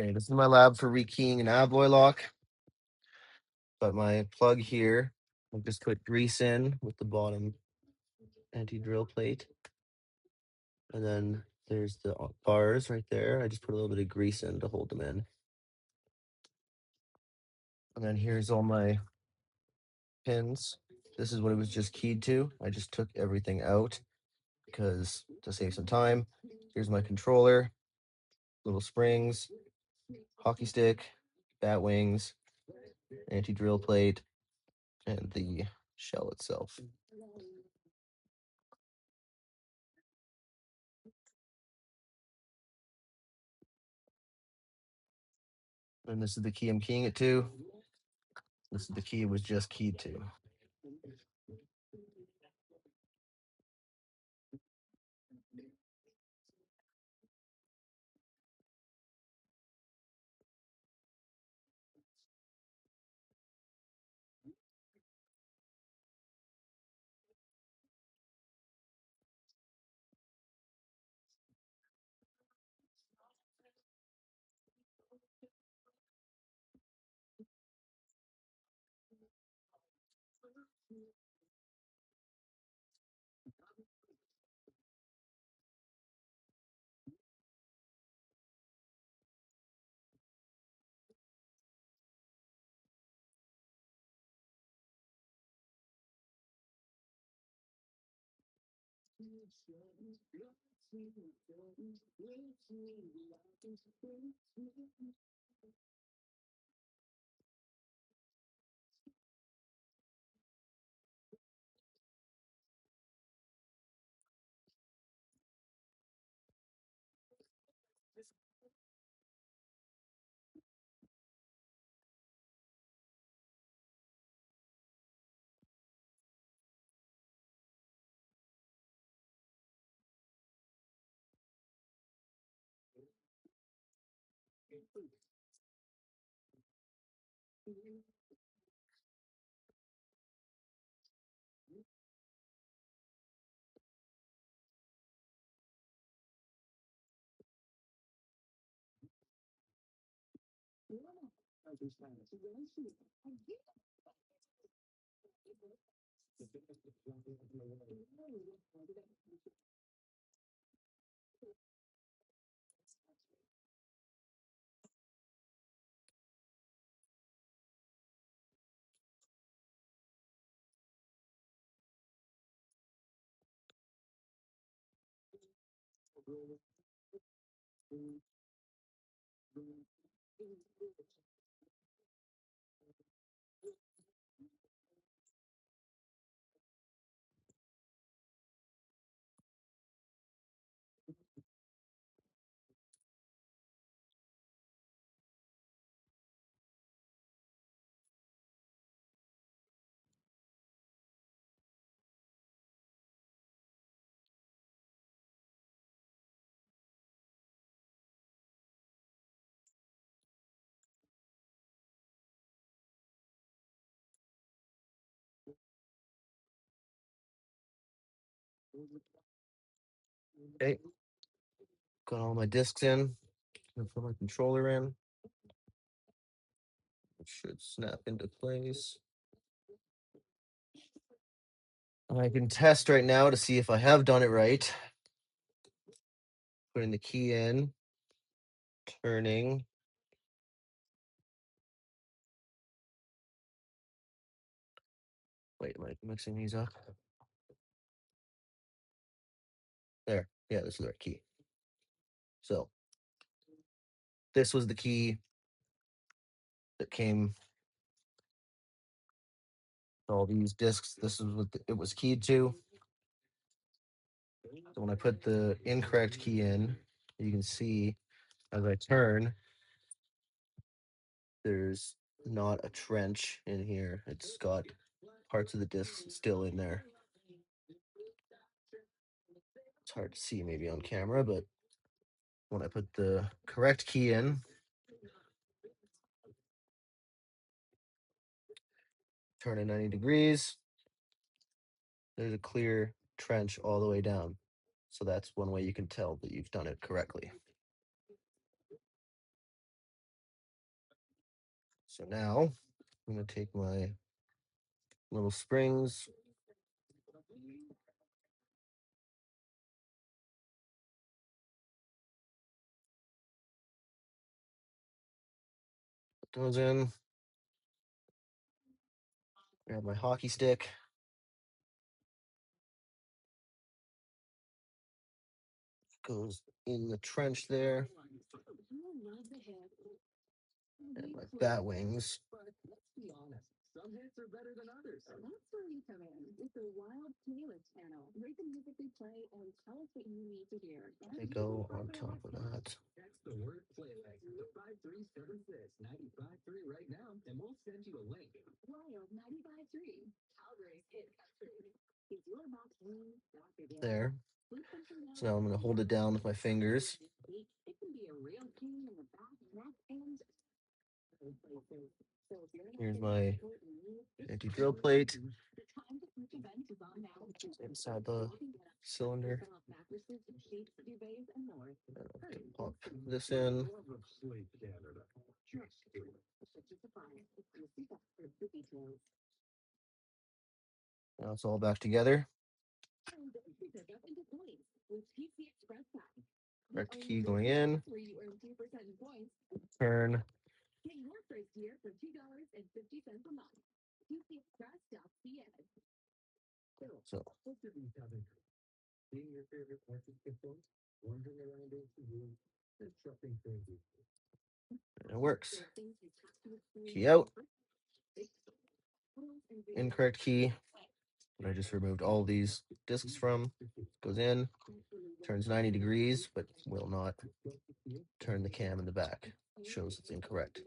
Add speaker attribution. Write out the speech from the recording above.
Speaker 1: Okay, this is my lab for rekeying an abloy lock. But my plug here, I just put grease in with the bottom anti-drill plate. And then there's the bars right there. I just put a little bit of grease in to hold them in. And then here's all my pins. This is what it was just keyed to. I just took everything out because to save some time. Here's my controller, little springs, hockey stick, bat wings, anti-drill plate, and the shell itself. And this is the key I'm keying it to. This is the key it was just keyed to. Okay, got all my discs in. Gonna put my controller in. It should snap into place. I can test right now to see if I have done it right. Putting the key in, turning. Wait, am I mixing these up? There, yeah, this is the right key. So this was the key that came with all these discs. This is what it was keyed to. So when I put the incorrect key in, you can see as I turn, there's not a trench in here. It's got parts of the discs still in there. It's hard to see maybe on camera, but when I put the correct key in, turn it 90 degrees, there's a clear trench all the way down. So that's one way you can tell that you've done it correctly. So now I'm going to take my little springs, put those in, grab my hockey stick, goes in the trench there, and my bat wings. They go on top of that. There. So now I'm going to hold it down with my fingers. Here's my empty drill plate inside the cylinder. Pop this in. Now it's all back together. Correct key going in. Turn. So it works. Key out. Incorrect key. I just removed all these discs from. Goes in, turns 90 degrees, but will not turn the cam in the back. Shows it's incorrect.